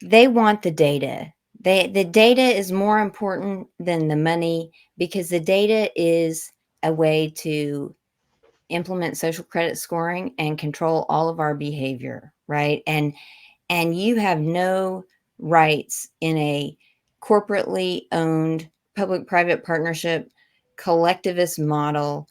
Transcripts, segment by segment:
They want the data. The data is more important than the money because the data is a way to implement social credit scoring and control all of our behavior, right? And you have no rights in a corporately owned public-private partnership collectivist model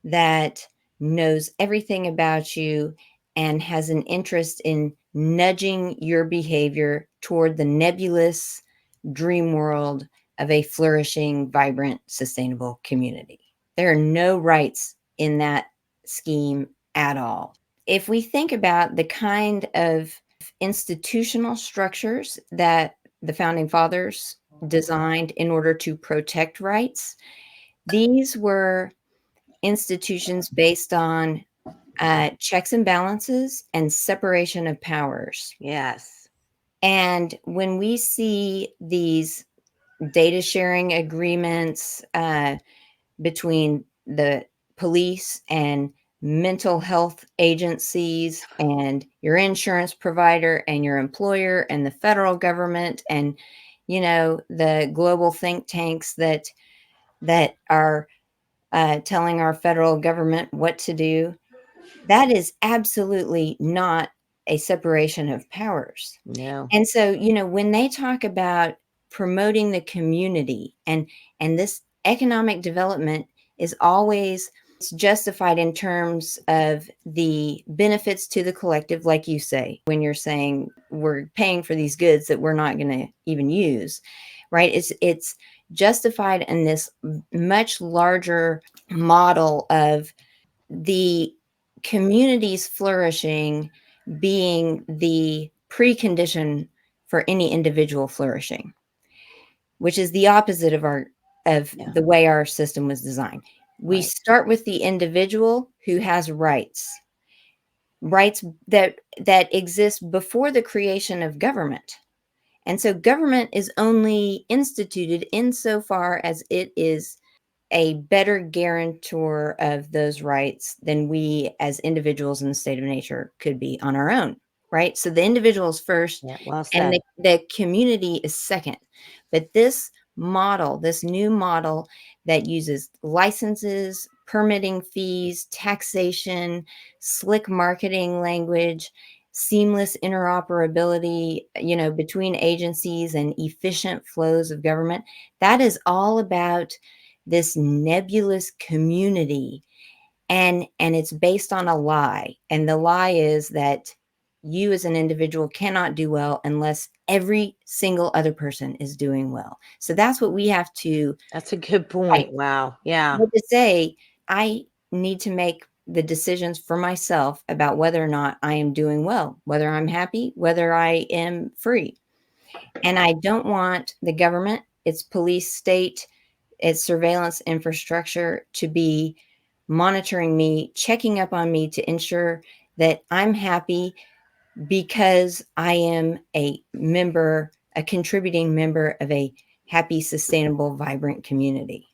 that knows everything about you and has an interest in nudging your behavior toward the nebulous dream world of a flourishing, vibrant, sustainable community. There are no rights in that scheme at all. If we think about the kind of institutional structures that the founding fathers designed in order to protect rights, these were institutions based on checks and balances and separation of powers. Yes. And when we see these data sharing agreements between the police and mental health agencies and your insurance provider and your employer and the federal government and the global think tanks that are telling our federal government what to do, that is absolutely not a separation of powers. No. And so, when they talk about promoting the community and this economic development is always justified in terms of the benefits to the collective, like you say, when you're saying we're paying for these goods that we're not going to even use, right? It's justified in this much larger model of the community's flourishing being the precondition for any individual flourishing, which is the opposite of the way our system was designed. We start with the individual who has rights that exist before the creation of government. And so government is only instituted insofar as it is a better guarantor of those rights than we as individuals in the state of nature could be on our own, right? So the individual is first, Well and said. the community is second. But this new model that uses licenses, permitting fees, taxation, slick marketing language, seamless interoperability, between agencies and efficient flows of government, that is all about this nebulous community, and it's based on a lie, and the lie is that you as an individual cannot do well unless every single other person is doing well. So that's what we have to That's a good fight. point. Wow. Yeah. To say, I need to make the decisions for myself about whether or not I am doing well, whether I'm happy, whether I am free. And I don't want the government, its police state, its surveillance infrastructure to be monitoring me, checking up on me to ensure that I'm happy because I am a contributing member of a happy, sustainable, vibrant community.